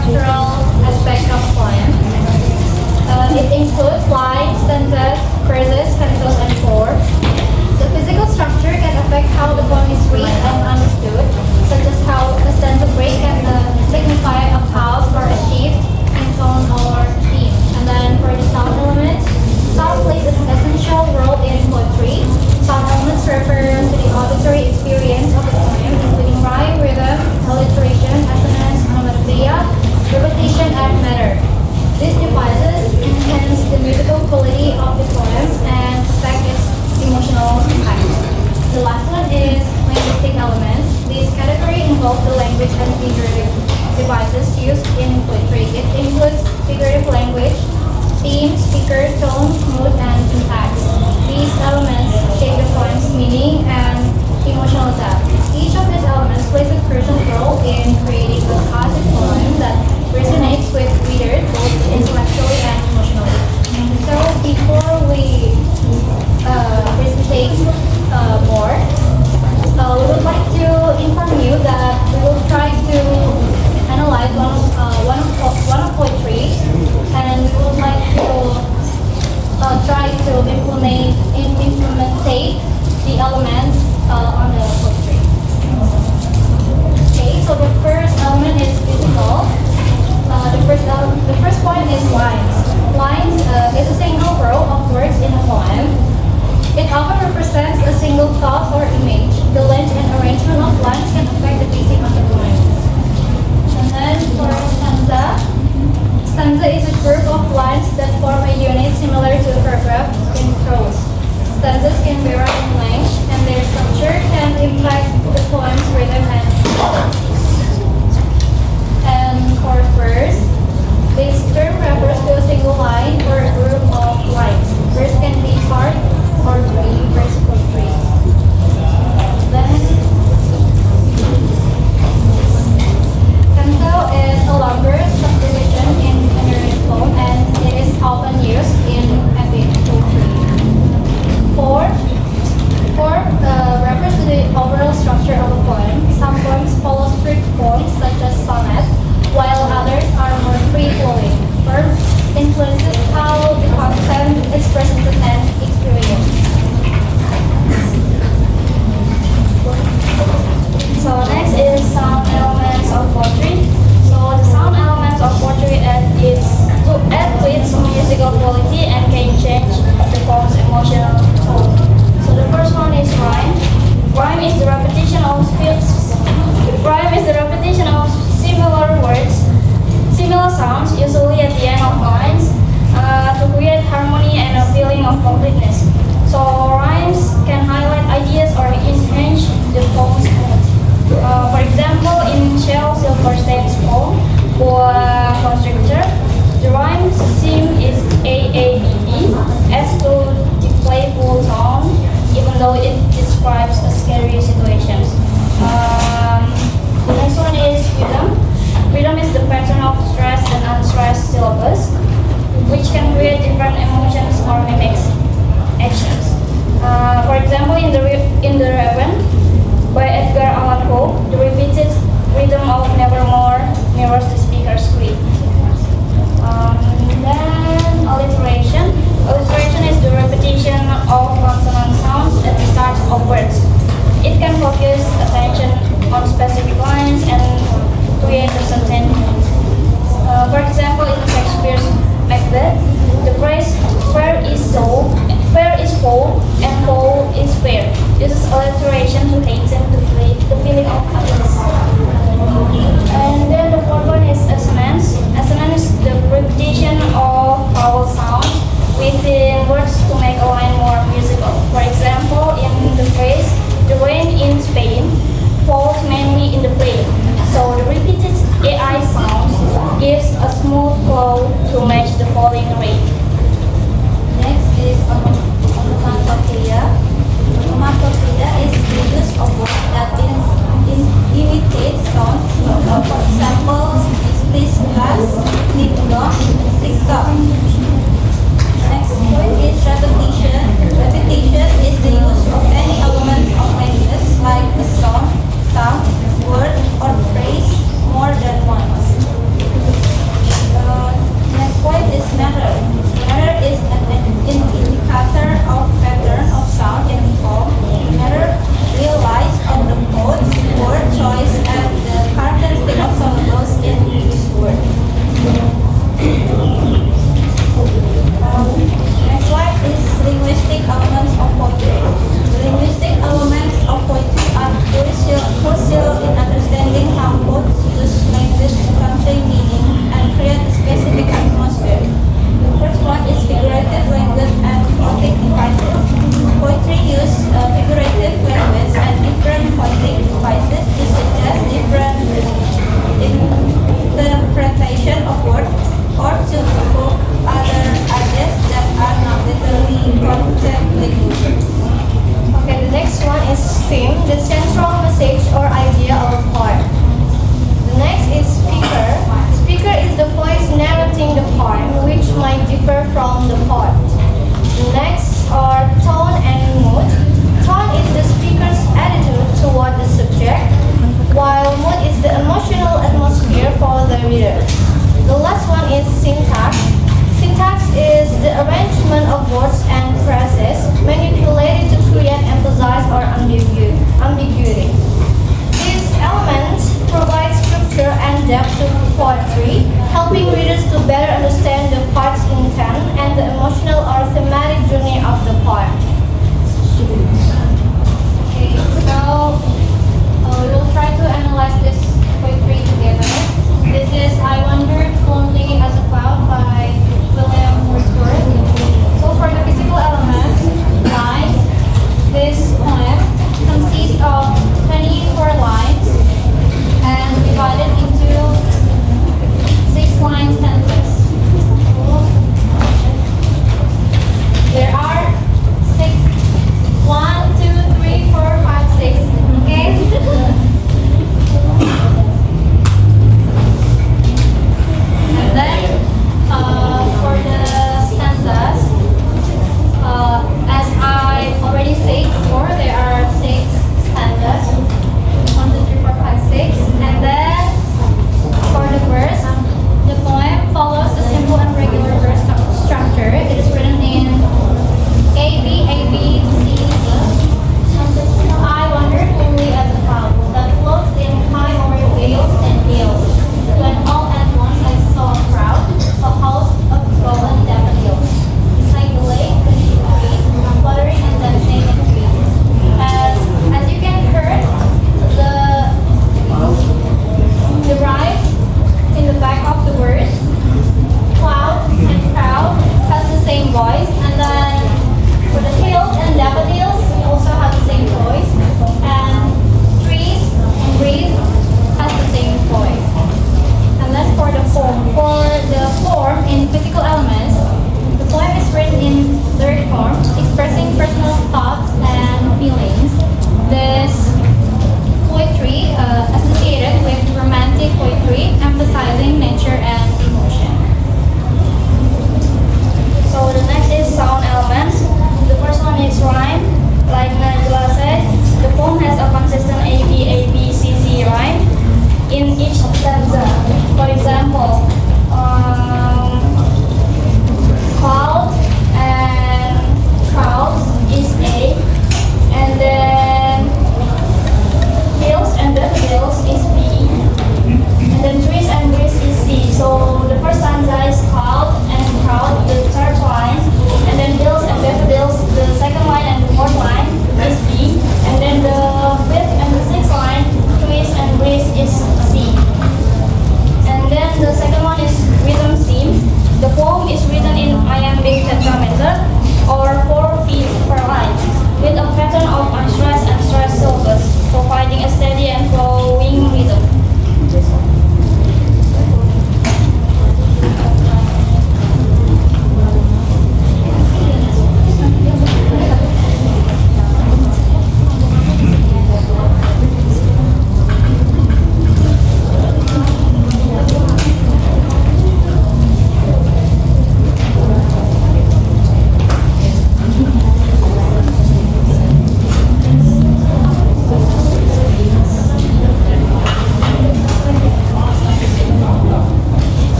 structural aspect of poem. It includes lines, stanzas, verses, cantos, and chord. The physical structure can affect how the poem is read and understood, such as how a stanza break can signify a pause or a shift in tone or theme. And then for the sound elements, sound plays an essential role in poetry. Sound elements refer to the auditory experience of the poem, including rhyme, rhythm, alliteration, assonance, onomatopoeia, repetition, and meter. These devices enhance the musical quality of the poem and affect its emotional impact. The last one is linguistic elements. This category involves the language and figurative devices used in poetry. It includes figurative language, theme, speaker, tone, mood, and syntax. These elements shape the poem's meaning and emotional depth. Each of these elements plays a crucial role in creating a cohesive poem that resonates with readers both intellectually and emotionally. So before we presentate more, we would like to inform you that we will try to analyze one of poetry, and we would like to try to implement the elements on the poetry. Okay, so the first element is physical. The first point is lines. Lines is a single row of words in a poem. It often represents a single thought or image. The length and arrangement of lines can affect the pacing of the poem. And then for stanza, stanza is a group of lines that form a unit similar to a paragraph in prose. Stanzas can vary in length, and their structure can impact the poem's rhythm and flow. And for verse, this term refers to a single line or a group of lines. Verse can be part or three, verse for three. Then, canto is a longer subdivision in a lyric poem, and it is often used in epic poetry. Fourth refers to the overall structure of a poem. Some poems follow strict forms such as sonnet, while others are more free-flowing. Verb influences how the content is presented and experienced. So next is sound elements of poetry. So the sound elements of poetry add to its musical quality and can change the poem's emotional tone. So the first one is rhyme. Rhyme is the repetition of similar words, similar sounds, usually at the end of lines, to create harmony and a feeling of completeness. So rhymes can highlight ideas or enhance the poem's mood. For example, in Shel Silverstein's poem, Constrictor, the rhyme scheme is AABB, as to the playful tone, even though it describes a scary situations. The next one is rhythm. Rhythm is the pattern of stressed and unstressed syllables, which can create different emotions or mimics actions. For example, in the Raven by Edgar Allan Poe, the repeated rhythm of Nevermore mirrors the speaker's grief. Then alliteration. Alliteration is the repetition of consonant sounds at the start of words. It can focus attention on specific lines and create a certain meaning. For example, in Shakespeare's Macbeth, the phrase "fair is foul and foul is fair" uses alliteration to hasten the feeling of happiness. And then the fourth one is assonance. Assonance is the repetition of vowel sounds within words to make a line more musical. For example, in the phrase "the rain in Spain falls mainly in the plain," so the repeated AI sound gives a smooth flow to match the falling rain. Next is onomatopoeia. Onomatopoeia is the use of words that imitate sounds. For example, please glass, need not, Rifqah. Next point is repetition. Repetition is the use of any element of language like a song, sound, word, or phrase more than once. combination of words or to evoke other ideas that are not literally contemplated. Okay, the next one is theme, the central message or idea of a part. The next is speaker. Speaker is the voice narrating the poem, which might differ from the part. The next are tone and mood. Tone is the speaker's attitude toward the subject, while mood is the emotional atmosphere for the reader. The last one is syntax. Syntax is the arrangement of words and phrases manipulated to create emphasis or ambiguity. These elements provide structure and depth to poetry, helping readers to better understand the part's intent and the emotional or thematic journey of the poem. Okay, so we will try to analyze this poetry together. This is I Wandered Lonely as a Cloud by William Wordsworth. So for the physical elements, lines, this poem consists of 24 lines and divided into 6 lines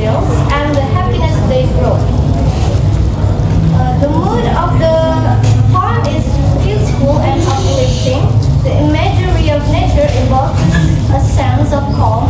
details and the happiness of day's growth. The mood of the poem is peaceful and uplifting. The imagery of nature evokes a sense of calm